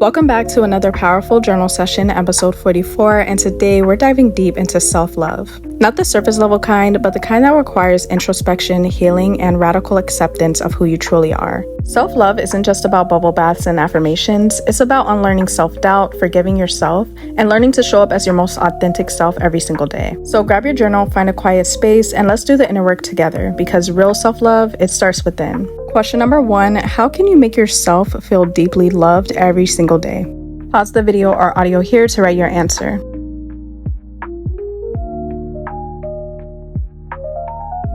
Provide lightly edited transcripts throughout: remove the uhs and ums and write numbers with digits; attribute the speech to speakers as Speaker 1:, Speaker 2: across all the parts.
Speaker 1: Welcome back to another powerful journal session, episode 44, and today we're diving deep into self-love. Not the surface level kind, but the kind that requires introspection, healing, and radical acceptance of who you truly are. Self-love isn't just about bubble baths and affirmations, it's about unlearning self-doubt, forgiving yourself, and learning to show up as your most authentic self every single day. So grab your journal, find a quiet space, and let's do the inner work together, because real self-love, it starts within. Question number 1, how can you make yourself feel deeply loved every single day? Pause the video or audio here to write your answer.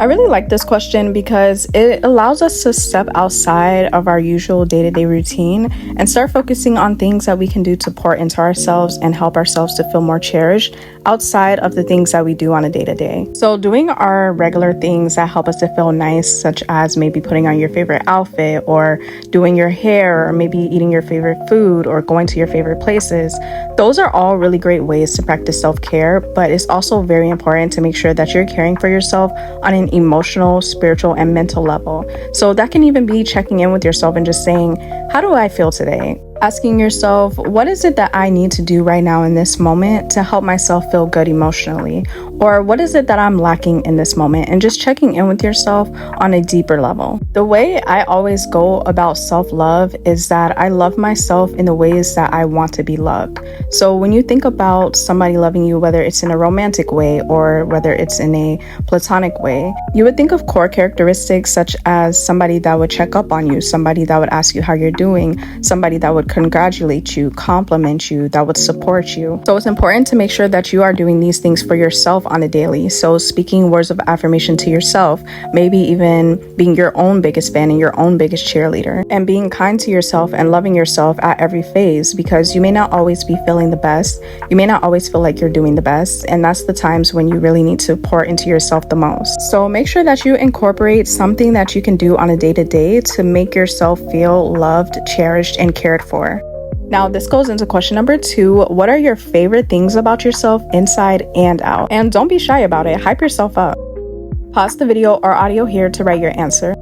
Speaker 1: I really like this question because it allows us to step outside of our usual day-to-day routine and start focusing on things that we can do to pour into ourselves and help ourselves to feel more cherished outside of the things that we do on a day-to-day. So doing our regular things that help us to feel nice, such as maybe putting on your favorite outfit or doing your hair or maybe eating your favorite food or going to your favorite places, those are all really great ways to practice self-care, but it's also very important to make sure that you're caring for yourself on an emotional, spiritual, and mental level. So that can even be checking in with yourself and just saying, how do I feel today? Asking yourself, what is it that I need to do right now in this moment to help myself feel good emotionally? Or what is it that I'm lacking in this moment? And just checking in with yourself on a deeper level. The way I always go about self-love is that I love myself in the ways that I want to be loved. So when you think about somebody loving you, whether it's in a romantic way or whether it's in a platonic way, you would think of core characteristics such as somebody that would check up on you, somebody that would ask you how you're doing, somebody that would congratulate you, compliment you, that would support you. So it's important to make sure that you are doing these things for yourself on a daily. So speaking words of affirmation to yourself, maybe even being your own biggest fan and your own biggest cheerleader, and being kind to yourself and loving yourself at every phase, because you may not always be feeling the best. You may not always feel like you're doing the best, and that's the times when you really need to pour into yourself the most. So make sure that you incorporate something that you can do on a day-to-day to make yourself feel loved, cherished, and cared for. Now, this goes into question number 2. What are your favorite things about yourself inside and out? And don't be shy about it. Hype yourself up. Pause the video or audio here to write your answer.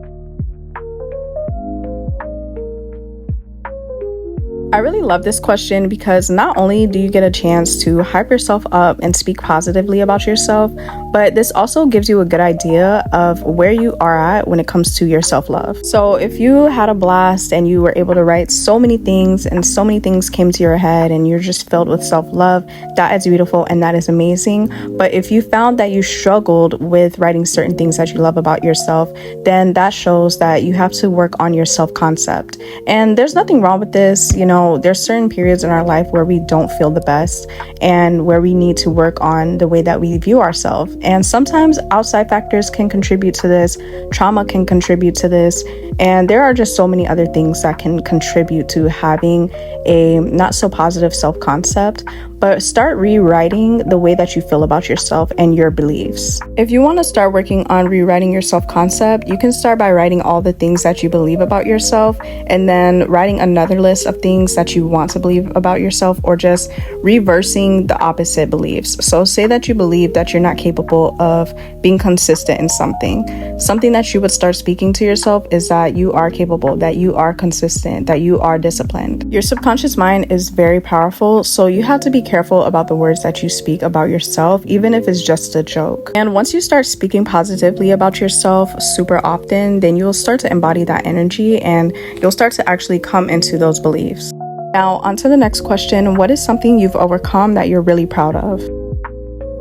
Speaker 1: I really love this question because not only do you get a chance to hype yourself up and speak positively about yourself, but this also gives you a good idea of where you are at when it comes to your self-love. So if you had a blast and you were able to write so many things and so many things came to your head and you're just filled with self-love, that is beautiful and that is amazing. But if you found that you struggled with writing certain things that you love about yourself, then that shows that you have to work on your self-concept. And there's nothing wrong with this. There's certain periods in our life where we don't feel the best and where we need to work on the way that we view ourselves. And sometimes outside factors can contribute to this, trauma can contribute to this, and there are just so many other things that can contribute to having a not so positive self-concept. But start rewriting the way that you feel about yourself and your beliefs. If you want to start working on rewriting your self-concept, you can start by writing all the things that you believe about yourself and then writing another list of things that you want to believe about yourself, or just reversing the opposite beliefs. So say that you believe that you're not capable of being consistent in something. Something that you would start speaking to yourself is that you are capable, that you are consistent, that you are disciplined. Your subconscious mind is very powerful, so you have to be careful about the words that you speak about yourself, even if it's just a joke. And once you start speaking positively about yourself super often, then you'll start to embody that energy and you'll start to actually come into those beliefs. Now, on to the next question. What is something you've overcome that you're really proud of?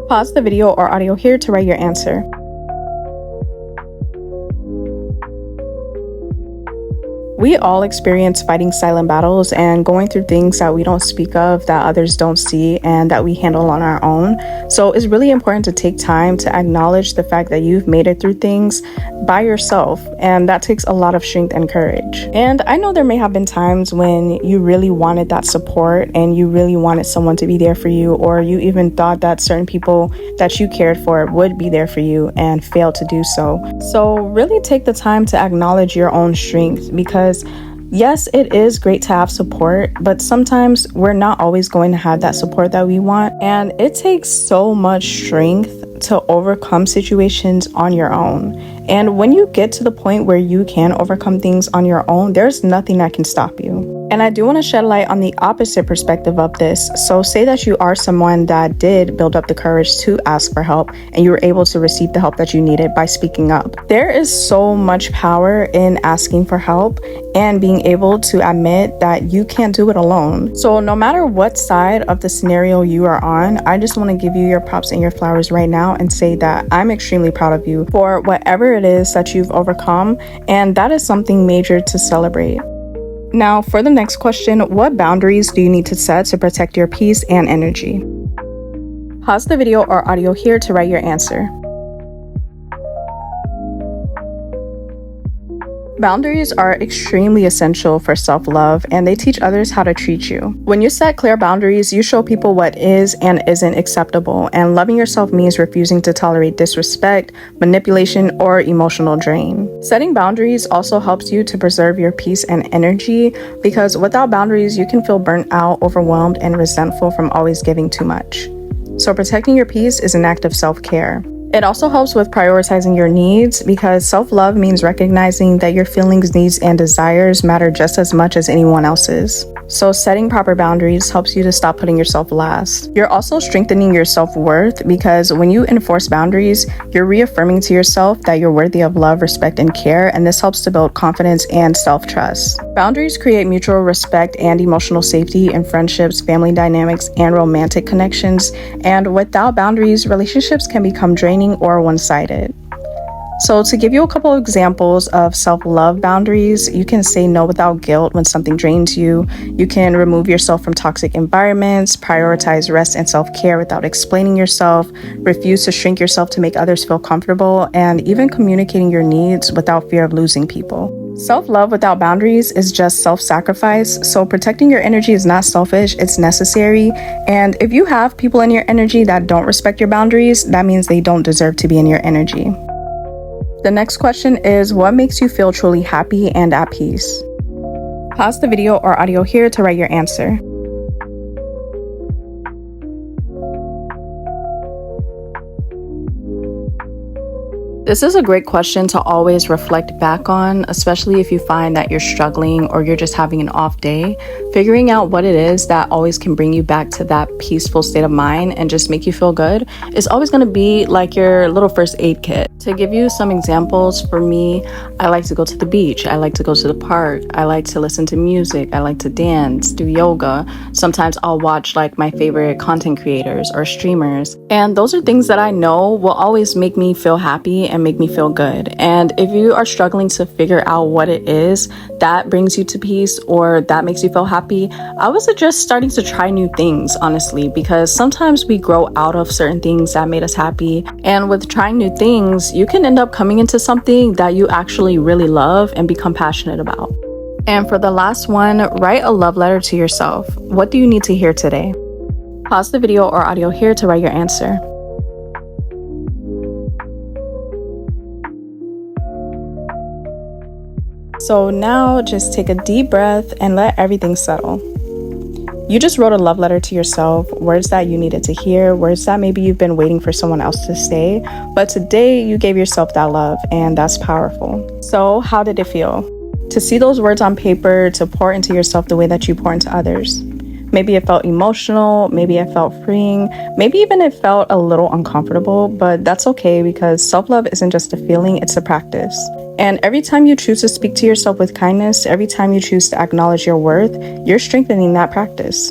Speaker 1: Pause the video or audio here to write your answer. We all experience fighting silent battles and going through things that we don't speak of, that others don't see, and that we handle on our own. So it's really important to take time to acknowledge the fact that you've made it through things by yourself, and that takes a lot of strength and courage. And I know there may have been times when you really wanted that support and you really wanted someone to be there for you, or you even thought that certain people that you cared for would be there for you and failed to do so. So really take the time to acknowledge your own strength, because yes, it is great to have support, but sometimes we're not always going to have that support that we want. And it takes so much strength to overcome situations on your own. And when you get to the point where you can overcome things on your own, there's nothing that can stop you. And I do want to shed light on the opposite perspective of this. So say that you are someone that did build up the courage to ask for help and you were able to receive the help that you needed by speaking up. There is so much power in asking for help and being able to admit that you can't do it alone. So no matter what side of the scenario you are on, I just want to give you your props and your flowers right now and say that I'm extremely proud of you for whatever it is that you've overcome, and that is something major to celebrate. Now, for the next question, what boundaries do you need to set to protect your peace and energy? Pause the video or audio here to write your answer. Boundaries are extremely essential for self-love, and they teach others how to treat you. When you set clear boundaries, you show people what is and isn't acceptable, and loving yourself means refusing to tolerate disrespect, manipulation, or emotional drain. Setting boundaries also helps you to preserve your peace and energy, because without boundaries, you can feel burnt out, overwhelmed, and resentful from always giving too much. So protecting your peace is an act of self-care. It also helps with prioritizing your needs, because self-love means recognizing that your feelings, needs, and desires matter just as much as anyone else's. So setting proper boundaries helps you to stop putting yourself last. You're also strengthening your self-worth, because when you enforce boundaries, you're reaffirming to yourself that you're worthy of love, respect, and care, and this helps to build confidence and self-trust. Boundaries create mutual respect and emotional safety in friendships, family dynamics, and romantic connections, and without boundaries, relationships can become draining or one-sided. So to give you a couple of examples of self-love boundaries, you can say no without guilt when something drains you. You can remove yourself from toxic environments, prioritize rest and self-care without explaining yourself, refuse to shrink yourself to make others feel comfortable, and even communicating your needs without fear of losing people. Self-love without boundaries is just self-sacrifice, so protecting your energy is not selfish, it's necessary. And if you have people in your energy that don't respect your boundaries, that means they don't deserve to be in your energy. The next question is, what makes you feel truly happy and at peace? Pause the video or audio here to write your answer. This is a great question to always reflect back on, especially if you find that you're struggling or you're just having an off day. Figuring out what it is that always can bring you back to that peaceful state of mind and just make you feel good is always going to be like your little first aid kit. To give you some examples, for me, I like to go to the beach. I like to go to the park. I like to listen to music. I like to dance, do yoga. Sometimes I'll watch like my favorite content creators or streamers. And those are things that I know will always make me feel happy and make me feel good. And if you are struggling to figure out what it is that brings you to peace or that makes you feel happy, I would suggest starting to try new things, honestly, because sometimes we grow out of certain things that made us happy. And with trying new things, you can end up coming into something that you actually really love and become passionate about. And for the last one, write a love letter to yourself. What do you need to hear today? Pause the video or audio here to write your answer. So now just take a deep breath and let everything settle. You just wrote a love letter to yourself, words that you needed to hear, words that maybe you've been waiting for someone else to say, but today you gave yourself that love, and that's powerful. So how did it feel? To see those words on paper, to pour into yourself the way that you pour into others. Maybe it felt emotional, maybe it felt freeing, maybe even it felt a little uncomfortable, but that's okay, because self-love isn't just a feeling, it's a practice. And every time you choose to speak to yourself with kindness, every time you choose to acknowledge your worth, you're strengthening that practice.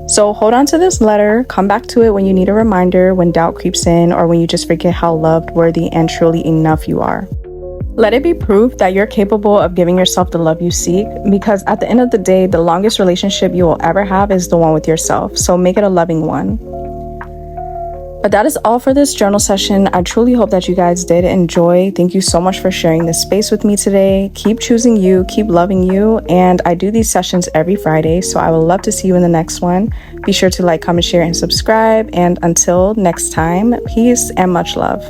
Speaker 1: So hold on to this letter, come back to it when you need a reminder, when doubt creeps in, or when you just forget how loved, worthy, and truly enough you are. Let it be proof that you're capable of giving yourself the love you seek, because at the end of the day, the longest relationship you will ever have is the one with yourself. So make it a loving one. But that is all for this journal session. I truly hope that you guys did enjoy. Thank you so much for sharing this space with me today. Keep choosing you, keep loving you. And I do these sessions every Friday, so I would love to see you in the next one. Be sure to like, comment, share, and subscribe. And until next time, peace and much love.